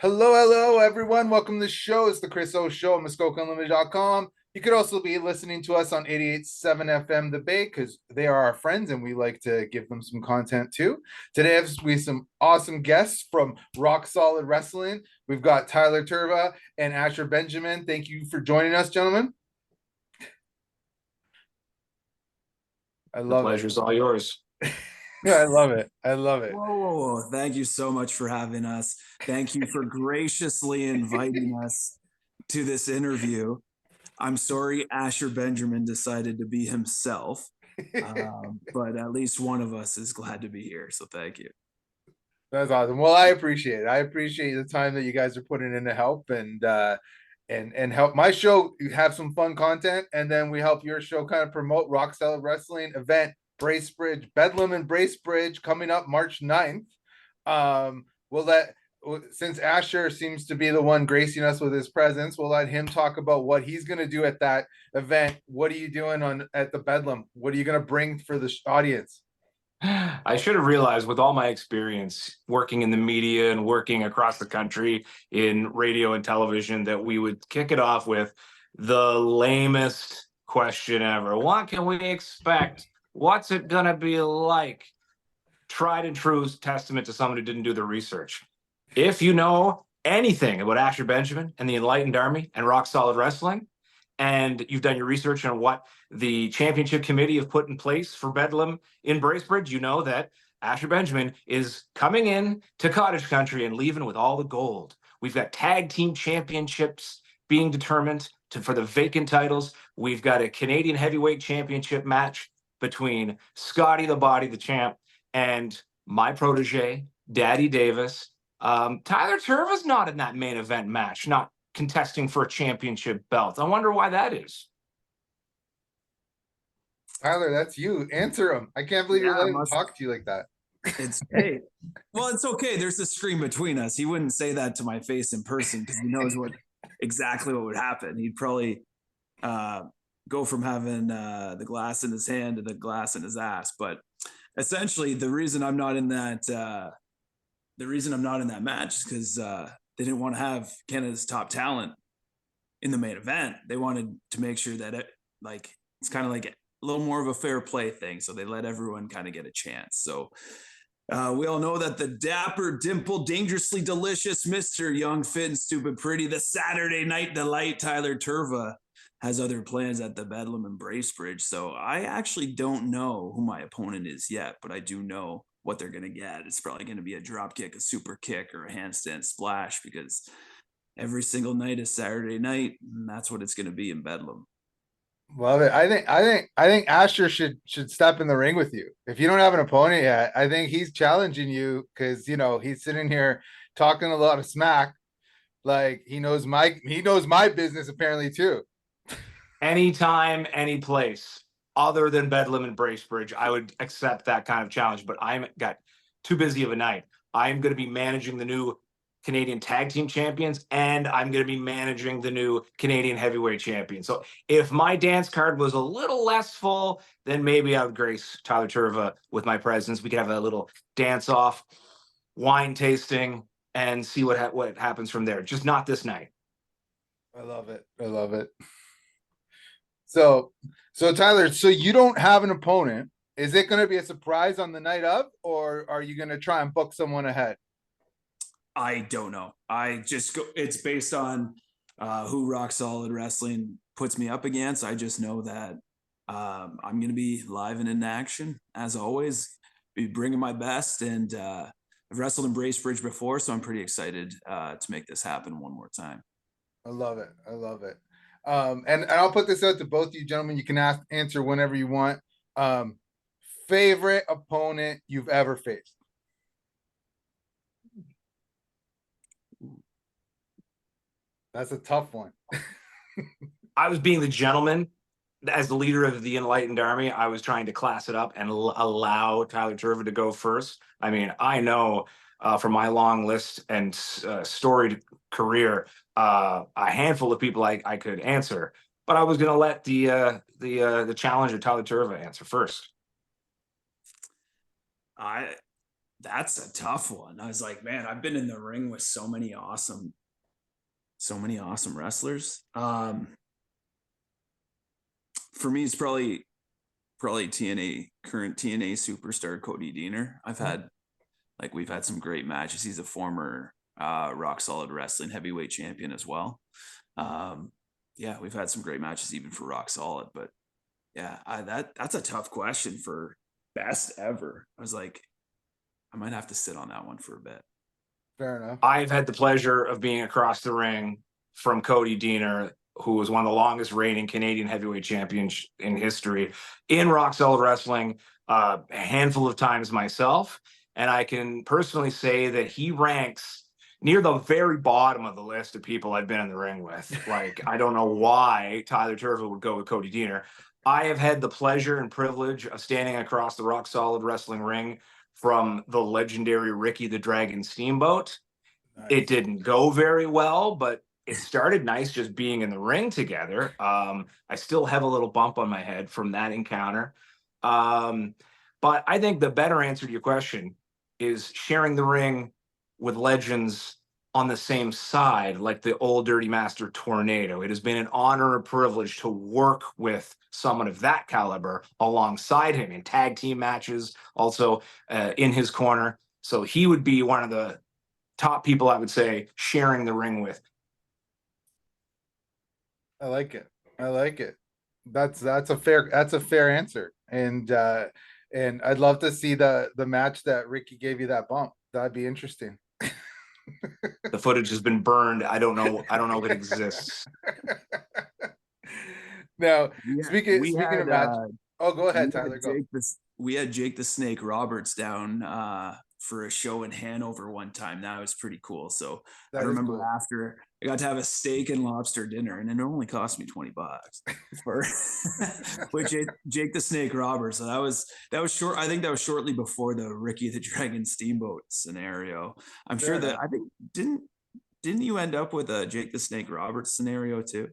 Hello, everyone. Welcome to the show. It's the Chris O Show on MuskokaUnlimited.com. You could also be listening to us on 88.7 FM The Bay because they are our friends and we like to give them some content too. Today, we have some awesome guests from Rock Solid Wrestling. We've got Tyler Tirva and Asher Benjamin. Thank you for joining us, gentlemen. I The love it. pleasure's all yours. Yeah, I love it. I love it. Whoa. Thank you so much for having us. Thank you for graciously inviting us to this interview. I'm sorry Asher Benjamin decided to be himself, but at least one of us is glad to be here. So thank you. That's awesome. Well, I appreciate it. I appreciate the time that you guys are putting in to help and help my show have some fun content, and then we help your show kind of promote Rock Solid Wrestling event Bracebridge, Bedlam and Bracebridge coming up March 9th. We'll let since Asher seems to be the one gracing us with his presence, we'll let him talk about what he's going to do at that event. What are you doing at the Bedlam? What are you going to bring for the audience? I should have realized with all my experience working in the media and working across the country in radio and television that we would kick it off with the lamest question ever. What can we expect? What's it going to be like? Tried and true testament to someone who didn't do the research. If you know anything about Asher Benjamin and the Enlightened Army and Rock Solid Wrestling, and you've done your research on what the championship committee have put in place for Bedlam in Bracebridge, you know that Asher Benjamin is coming in to cottage country and leaving with all the gold. We've got tag team championships being determined for the vacant titles. We've got a Canadian heavyweight championship match between Scotty the Body, the champ, and my protege, Daddy Davis. Tyler Turva's not in that main event match, not contesting for a championship belt. I wonder why that is. Tyler, that's you. Answer him. I can't believe you're letting him talk to you like that. It's hey, well, it's okay. There's a screen between us. He wouldn't say that to my face in person because he knows exactly what would happen. He'd probably go from having the glass in his hand to the glass in his ass. But essentially, the reason I'm not in that match is because they didn't want to have Canada's top talent in the main event. They wanted to make sure that it's kind of like a little more of a fair play thing. So they let everyone kind of get a chance. So we all know that the dapper, dimpled, dangerously delicious Mr. Young, Fit, and Stupid Pretty, the Saturday Night Delight, Tyler Turva, has other plans at the Bedlam and Bracebridge. So I actually don't know who my opponent is yet, but I do know what they're going to get. It's probably going to be a drop kick, a super kick, or a handstand splash because every single night is Saturday night, and that's what it's going to be in Bedlam. Love it. I think Asher should step in the ring with you. If you don't have an opponent yet, I think he's challenging you because he's sitting here talking a lot of smack. Like he knows my business apparently too. Anytime, any place other than Bedlam and Bracebridge, I would accept that kind of challenge, but I'm got too busy of a night. I'm going to be managing the new Canadian Tag Team Champions, and I'm going to be managing the new Canadian Heavyweight Champion. So if my dance card was a little less full, then maybe I would grace Tyler Turva with my presence. We could have a little dance-off, wine tasting, and see what happens from there. Just not this night. I love it. I love it. So Tyler, so you don't have an opponent. Is it going to be a surprise on the night of, or are you going to try and book someone ahead? I don't know. I just go. It's based on who Rock Solid Wrestling puts me up against. I just know that I'm going to be live and in action as always. Be bringing my best, and I've wrestled in Bracebridge before, so I'm pretty excited to make this happen one more time. I love it. I love it. And I'll put this out to both of you gentlemen. You can answer whenever you want. Favorite opponent you've ever faced? That's a tough one. I was being the gentleman. As the leader of the Enlightened Army, I was trying to class it up and allow Tyler Turva to go first. I mean, I know from my long list and storied career, a handful of people I could answer, but I was going to let the challenger Tyler Turva answer first. That's a tough one. I was like, man, I've been in the ring with so many awesome wrestlers. For me, it's probably current TNA superstar Cody Deaner. We've had some great matches. He's a former Rock Solid Wrestling heavyweight champion as well. Yeah, we've had some great matches even for Rock Solid, but yeah, that's a tough question for best ever. I was like, I might have to sit on that one for a bit. Fair enough. I've had the pleasure of being across the ring from Cody Deaner, who was one of the longest reigning Canadian heavyweight champions in history in Rock Solid Wrestling, a handful of times myself. And I can personally say that he ranks near the very bottom of the list of people I've been in the ring with. Like, I don't know why Tyler Tirva would go with Cody Deaner. I have had the pleasure and privilege of standing across the Rock Solid Wrestling ring from the legendary Ricky the Dragon Steamboat. Nice. It didn't go very well, but it started nice just being in the ring together. I still have a little bump on my head from that encounter. But I think the better answer to your question is sharing the ring with legends on the same side, like the old Dirty Master Tornado. It has been an honor and privilege to work with someone of that caliber alongside him in tag team matches, also in his corner. So he would be one of the top people I would say sharing the ring with. I like it. I like it. That's a fair answer. And I'd love to see the match that Ricky gave you that bump. That'd be interesting. The footage has been burned. I don't know if it exists. Now, speaking of match, go ahead, Tyler. Go. We had Jake the Snake Roberts down for a show in Hanover one time. That was pretty cool. So I remember after I got to have a steak and lobster dinner, and it only cost me $20 for with Jake the Snake Roberts. So that was short. I think that was shortly before the Ricky the Dragon Steamboat scenario. I'm sure that I think didn't you end up with a Jake the Snake Roberts scenario too?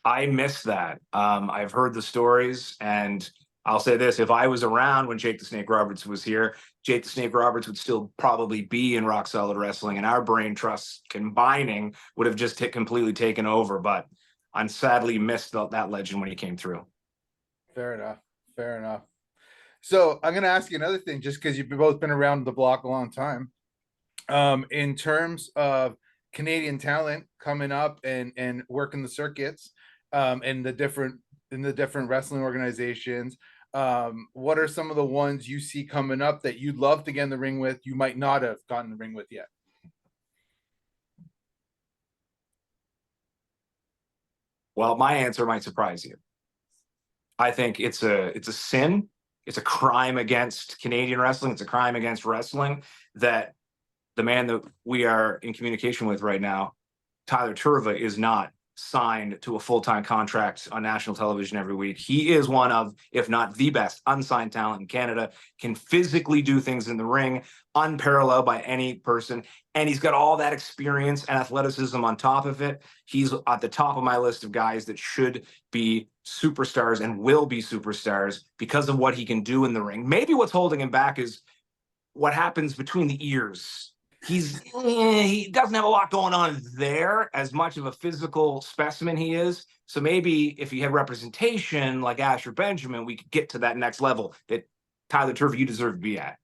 I missed that. I've heard the stories, and I'll say this: if I was around when Jake the Snake Roberts was here, Jake the Snake Roberts would still probably be in Rock Solid Wrestling, and our brain trusts combining would have just completely taken over. But I sadly missed that legend when he came through. Fair enough. Fair enough. So I'm going to ask you another thing, just because you've both been around the block a long time. In terms of Canadian talent coming up and working the circuits, in the different wrestling organizations, what are some of the ones you see coming up that you'd love to get in the ring with, you might not have gotten in the ring with yet? Well, my answer might surprise you. I think it's a sin. It's a crime against Canadian wrestling. It's a crime against wrestling that the man that we are in communication with right now, Tyler Tirva, is not signed to a full-time contract on national television every week. He is one of, if not the best, unsigned talent in Canada, can physically do things in the ring, unparalleled by any person. And he's got all that experience and athleticism on top of it. He's at the top of my list of guys that should be superstars and will be superstars because of what he can do in the ring. Maybe what's holding him back is what happens between the ears. He doesn't have a lot going on there, as much of a physical specimen he is. So maybe if he had representation like Asher Benjamin, we could get to that next level that Tyler Tirva, you deserve to be at.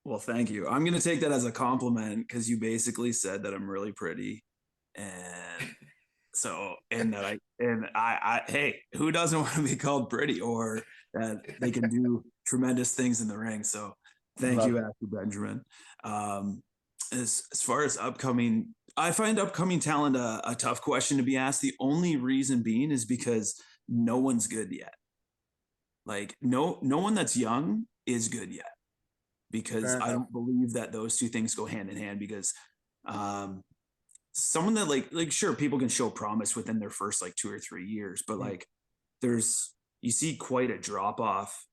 Well, thank you. I'm going to take that as a compliment, because you basically said that I'm really pretty, and so I hey, who doesn't want to be called pretty, or that they can do tremendous things in the ring? So thank you, Asher Benjamin. As far as upcoming, I find upcoming talent a tough question to be asked. The only reason being is because no one's good yet. Like no one that's young is good yet, because I don't believe that those two things go hand in hand. Because someone that like sure, people can show promise within their first like 2 or 3 years, but like you see quite a drop off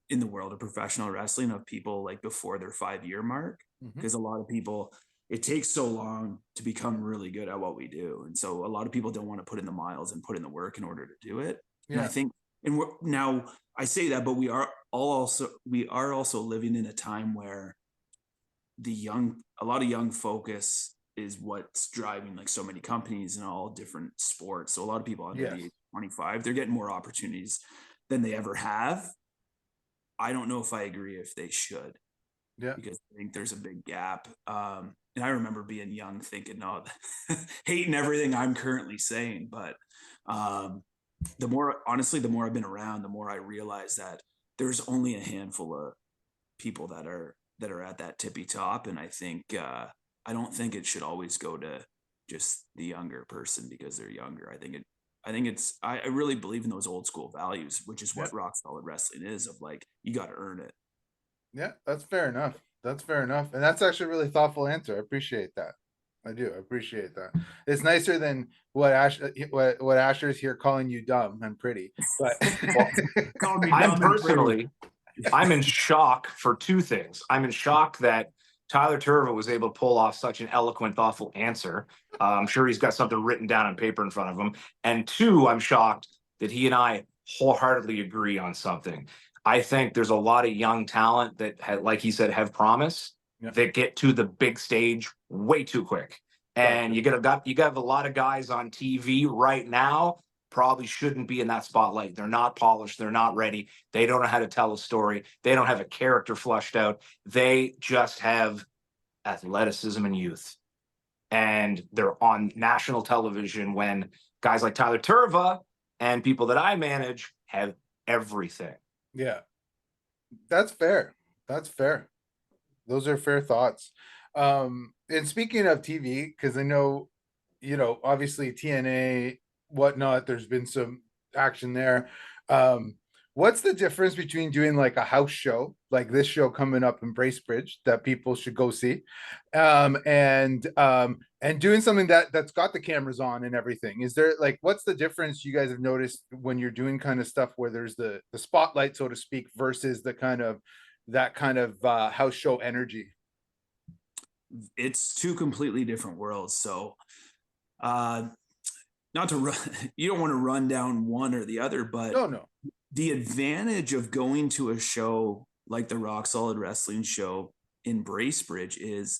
in the world of professional wrestling of people like before their 5-year mark, because a lot of people, it takes so long to become really good at what we do, and so a lot of people don't want to put in the miles and put in the work in order to do it. And I think, now I say that, but we are we are also living in a time where a lot of young focus is what's driving like so many companies in all different sports. So a lot of people under the age of 25, they're getting more opportunities than they ever have. I don't know if I agree if they should. Yeah. Because I think there's a big gap. And I remember being young thinking, no, hating everything I'm currently saying. But the more I've been around, the more I realize that there's only a handful of people that are at that tippy top. And I think I don't think it should always go to just the younger person because they're younger. I really believe in those old school values, which is what rock solid wrestling is, of like, you got to earn it. Yeah, that's fair enough. That's fair enough. And that's actually a really thoughtful answer. I appreciate that. I do. I appreciate that. It's nicer than what Asher's here calling you dumb and pretty. But Call me I'm dumb and pretty. personally, I'm in shock for two things. I'm in shock that Tyler Turva was able to pull off such an eloquent, thoughtful answer. I'm sure he's got something written down on paper in front of him. And two, I'm shocked that he and I wholeheartedly agree on something. I think there's a lot of young talent that, like he said, have promise that get to the big stage way too quick. And you got a lot of guys on TV right now probably shouldn't be in that spotlight. They're not polished. They're not ready. They don't know how to tell a story. They don't have a character flushed out. They just have athleticism and youth. And they're on national television when guys like Tyler Turva and people that I manage have everything. yeah, that's fair. That's fair. Those are fair thoughts. And speaking of TV, because I know, obviously TNA, whatnot, there's been some action there. What's the difference between doing like a house show, like this show coming up in Bracebridge that people should go see, and doing something that's got the cameras on and everything? Is there like, what's the difference you guys have noticed when you're doing kind of stuff where there's the spotlight, so to speak, versus the kind of house show energy? It's two completely different worlds. So not to run, you don't want to run down one or the other, but No. The advantage of going to a show like the Rock Solid Wrestling show in Bracebridge is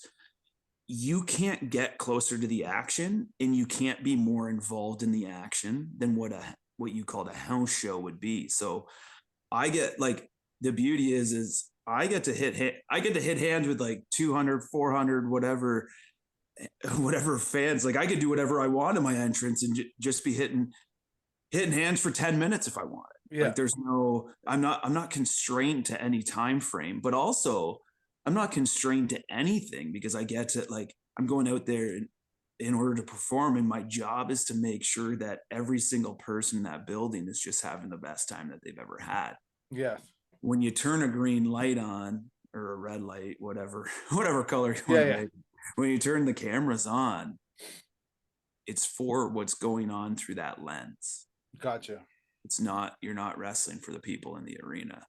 you can't get closer to the action and you can't be more involved in the action than what you call a house show would be. So I get like, the beauty is I get to hit hands with like 200, 400, whatever fans. Like, I could do whatever I want in my entrance and just be hitting hands for 10 minutes if I want. Yeah. Like, I'm not constrained to any time frame, but also I'm not constrained to anything because I get to, like, I'm going out there in order to perform, and my job is to make sure that every single person in that building is just having the best time that they've ever had. Yes. When you turn a green light on, or a red light, whatever color you want to make, when you turn the cameras on, it's for what's going on through that lens. Gotcha. You're not wrestling for the people in the arena.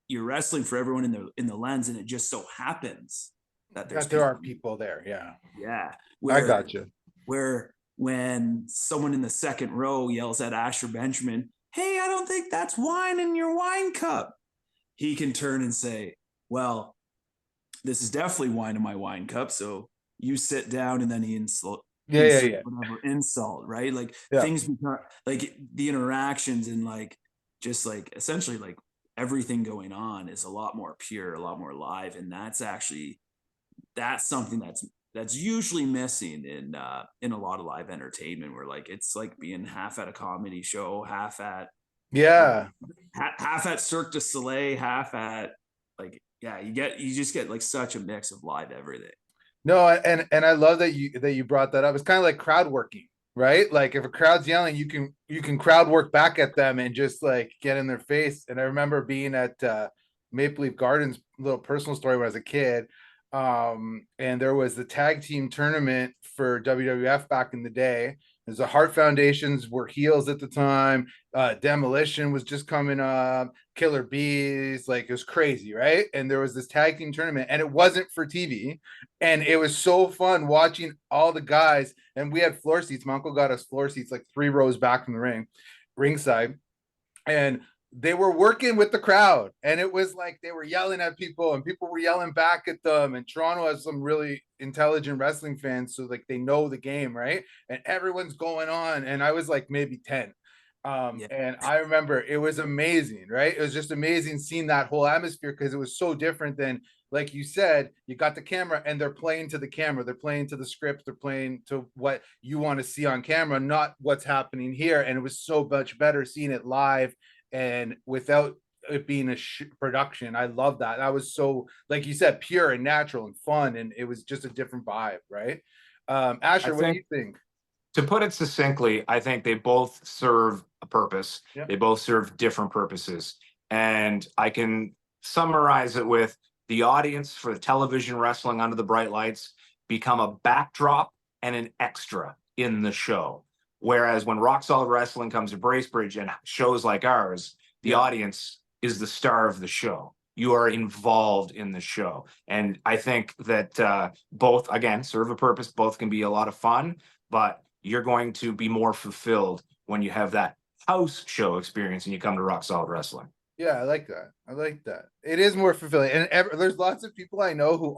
You're wrestling for everyone in the lens, and it just so happens that there are people there. Yeah. Yeah. I gotcha. Where when someone in the second row yells at Asher Benjamin, "Hey, I don't think that's wine in your wine cup," he can turn and say, "Well, this is definitely wine in my wine cup, so you sit down," and then he whatever insult, right? Like, things become like the interactions and like just like essentially like everything going on is a lot more pure, a lot more live, and that's something that's usually missing in a lot of live entertainment, where like it's like being half at a comedy show, half at half at Cirque du Soleil, half at like you just get like such a mix of live everything. No, and I love that you brought that up. It's kind of like crowd working, right? Like if a crowd's yelling, you can crowd work back at them and just like get in their face. And I remember being at Maple Leaf Gardens, little personal story when I was a kid. And there was the tag team tournament for WWF back in the day. There's the Hart Foundations were heels at the time. Demolition was just coming up. Killer Bees, like, it was crazy, right? And there was this tag team tournament, and it wasn't for TV. And it was so fun watching all the guys. And we had floor seats. My uncle got us floor seats like 3 rows back from the ringside. And they were working with the crowd, and it was like they were yelling at people and people were yelling back at them. And Toronto has some really intelligent wrestling fans, so like they know the game, right? And everyone's going on, and I was like maybe 10. Yeah. And I remember it was amazing, right? It was just amazing seeing that whole atmosphere because it was so different than, like you said, you got the camera and they're playing to the camera, they're playing to the script, they're playing to what you want to see on camera, not what's happening here. And it was so much better seeing it live and without it being a production. I love that. That was so, like you said, pure and natural and fun, and it was just a different vibe, right? Asher, what do you think? To put it succinctly, I think they both serve a purpose. Yep. They both serve different purposes. And I can summarize it with the audience for the television wrestling under the bright lights become a backdrop and an extra in the show. Whereas when Rock Solid Wrestling comes to Bracebridge and shows like ours, the audience is the star of the show. You are involved in the show. And I think that both, again, serve a purpose. Both can be a lot of fun, but you're going to be more fulfilled when you have that house show experience and you come to Rock Solid Wrestling. Yeah, I like that. I like that. It is more fulfilling. And there's lots of people I know who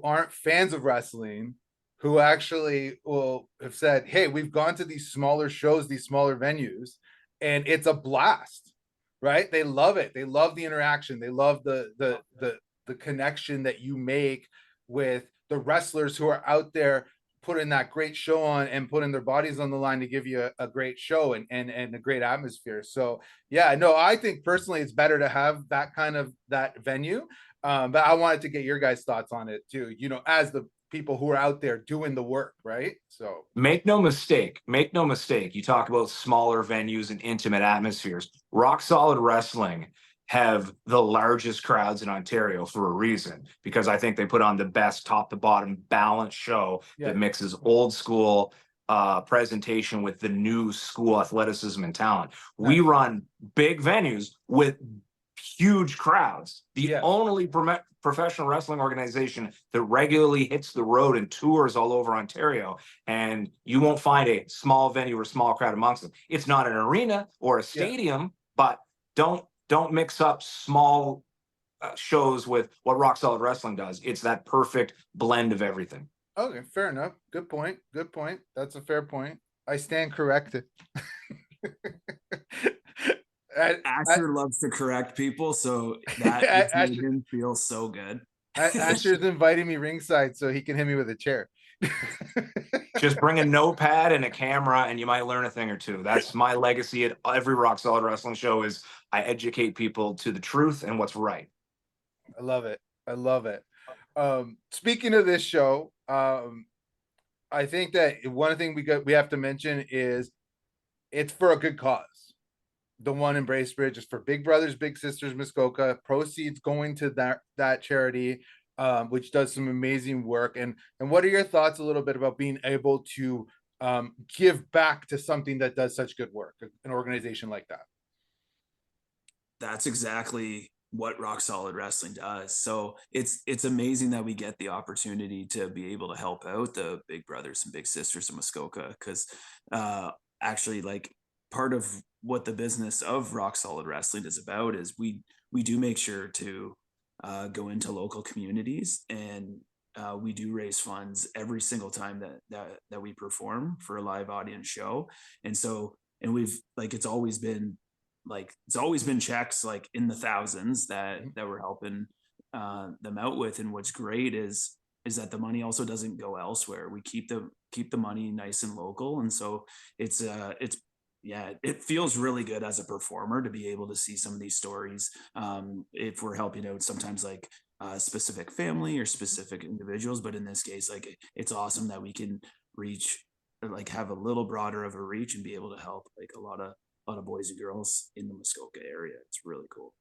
aren't fans of wrestling who actually will have said, "Hey, we've gone to these smaller shows, these smaller venues, and it's a blast." Right? They love it. They love the interaction. They love the connection that you make with the wrestlers who are out there putting that great show on and putting their bodies on the line to give you a great show and a great atmosphere. So yeah, no, I think personally it's better to have that kind of that venue. But I wanted to get your guys' thoughts on it too, you know, as the people who are out there doing the work, right? So make no mistake. You talk about smaller venues and intimate atmospheres. Rock Solid Wrestling have the largest crowds in Ontario for a reason, because I think they put on the best top to bottom balanced show that mixes old school presentation with the new school athleticism and talent. We run big venues with huge crowds. The only professional wrestling organization that regularly hits the road and tours all over Ontario, and you won't find a small venue or small crowd amongst them. It's not an arena or a stadium, but don't mix up small shows with what Rock Solid Wrestling does. It's that perfect blend of everything. Okay, fair enough. Good point. That's a fair point. I stand corrected. Asher loves to correct people, so that made him feel so good. Asher's inviting me ringside so he can hit me with a chair. Just bring a notepad and a camera and you might learn a thing or two. That's my legacy at every Rock Solid Wrestling show, is I educate people to the truth and what's right. I love it. Speaking of this show, I think that one thing we have to mention is it's for a good cause. The one in Bracebridge is for Big Brothers Big Sisters Muskoka. Proceeds going to that charity, which does some amazing work. And what are your thoughts a little bit about being able to give back to something that does such good work, an organization like that? That's exactly what Rock Solid Wrestling does. So it's amazing that we get the opportunity to be able to help out the Big Brothers and Big Sisters of Muskoka, because actually, like, part of what the business of Rock Solid Wrestling is about is we do make sure to go into local communities, and we do raise funds every single time that we perform for a live audience show. And we've, like, it's always been checks like in the thousands that we're helping them out with. And what's great is that the money also doesn't go elsewhere. We keep the money nice and local. And so it feels really good as a performer to be able to see some of these stories. If we're helping out sometimes like a specific family or specific individuals, but in this case, like, it's awesome that we can reach, like, have a little broader of a reach and be able to help like a lot of boys and girls in the Muskoka area. It's really cool.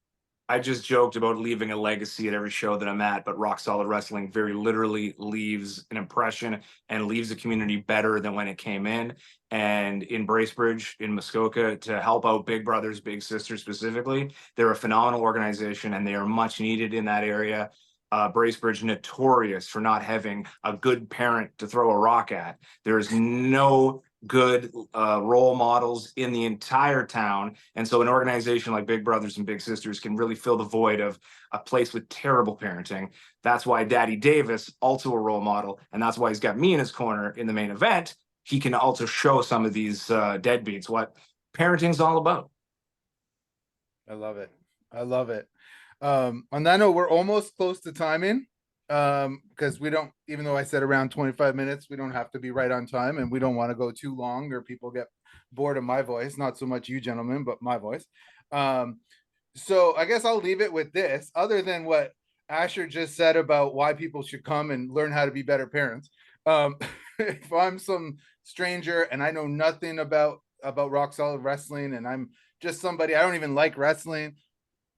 I just joked about leaving a legacy at every show that I'm at, but Rock Solid Wrestling very literally leaves an impression and leaves the community better than when it came in. And in Bracebridge, in Muskoka, to help out Big Brothers Big Sisters specifically, they're a phenomenal organization and they are much needed in that area. Bracebridge notorious for not having a good parent to throw a rock at. There is no good role models in the entire town. And so an organization like Big Brothers and Big Sisters can really fill the void of a place with terrible parenting. That's why Daddy Davis, also a role model, and that's why he's got me in his corner in the main event. He can also show some of these deadbeats what parenting's all about. I love it. I love it. On that note, we're almost close to timing. Because we don't, even though I said around 25 minutes, we don't have to be right on time, and we don't want to go too long or people get bored of my voice. Not so much you gentlemen, but my voice. So I guess I'll leave it with this, other than what Asher just said about why people should come and learn how to be better parents. If I'm some stranger and I know nothing about Rock Solid Wrestling, and I'm just somebody, I don't even like wrestling,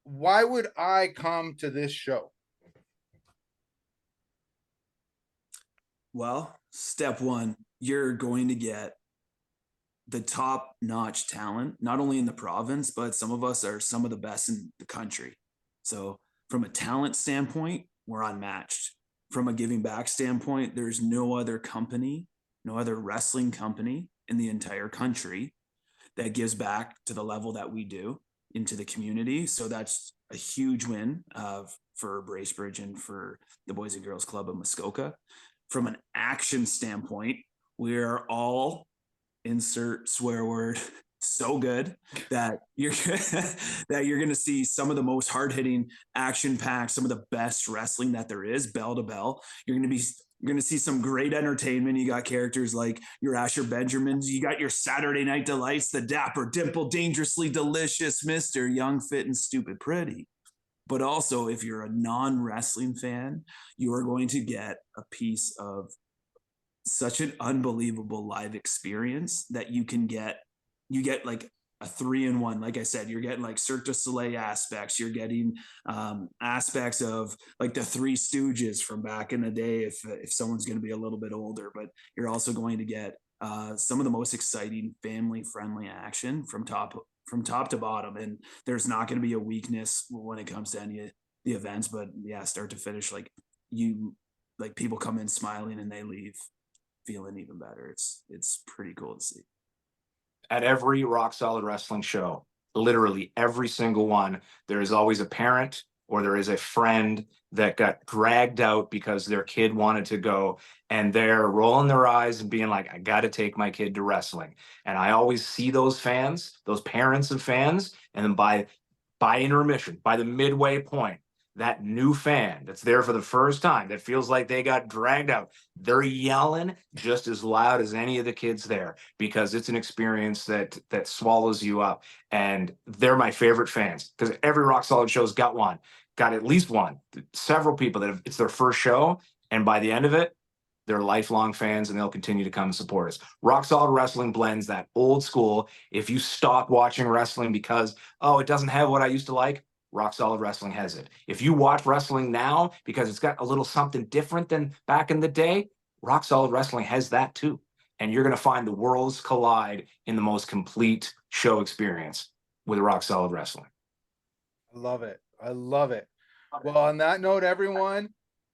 why would I come to this show? Well, step one, you're going to get the top-notch talent, not only in the province, but some of us are some of the best in the country. So from a talent standpoint, we're unmatched. From a giving back standpoint, there's no other company, no other wrestling company in the entire country that gives back to the level that we do into the community. So that's a huge win for Bracebridge and for the Boys and Girls Club of Muskoka. From an action standpoint, we are all, insert swear word, so good that you're going to see some of the most hard-hitting, action-packed, some of the best wrestling that there is, bell to bell. You're going to see some great entertainment. You got characters like your Asher Benjamins. You got your Saturday Night Delights, the dapper, dimple, dangerously delicious Mr. Young, Fit, and Stupid Pretty. But also, if you're a non-wrestling fan, you are going to get a piece of such an unbelievable live experience that you get like a 3-in-1. Like I said, you're getting like Cirque du Soleil aspects. You're getting aspects of like the Three Stooges from back in the day, if someone's going to be a little bit older. But you're also going to get some of the most exciting family-friendly action from top to bottom. And there's not going to be a weakness when it comes to any of the events. But yeah, start to finish, like people come in smiling and they leave feeling even better. It's pretty cool to see. At every Rock Solid Wrestling show, literally every single one, there is always a parent or there is a friend that got dragged out because their kid wanted to go, and they're rolling their eyes and being like, I got to take my kid to wrestling. And I always see those fans, those parents of fans, and then by intermission, by the midway point, that new fan that's there for the first time that feels like they got dragged out, they're yelling just as loud as any of the kids there, because it's an experience that swallows you up. And they're my favorite fans, because every Rock Solid show's got at least one, several people that it's their first show, and by the end of it, they're lifelong fans and they'll continue to come and support us. Rock Solid Wrestling blends that old school. If you stop watching wrestling because, oh, it doesn't have what I used to like, Rock Solid Wrestling has it. If you watch wrestling now because it's got a little something different than back in the day, Rock Solid Wrestling has that too. And you're going to find the worlds collide in the most complete show experience with Rock Solid Wrestling. I love it. I love it. Well, on that note, everyone,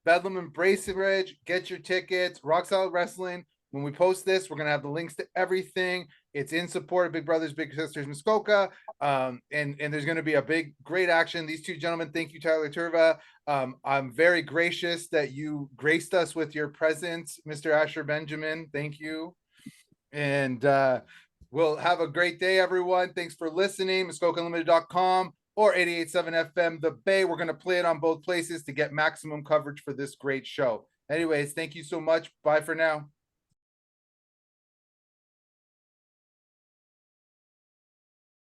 Bedlam and Bracebridge, get your tickets. Rock Solid Wrestling. When we post this, we're going to have the links to everything. It's in support of Big Brothers, Big Sisters, Muskoka. And there's going to be a great action. These two gentlemen, thank you, Tyler Tirva. I'm very gracious that you graced us with your presence, Mr. Asher Benjamin. Thank you. And we'll have a great day, everyone. Thanks for listening. MuskokaUnlimited.com or 88.7 FM The Bay. We're going to play it on both places to get maximum coverage for this great show. Anyways, thank you so much. Bye for now.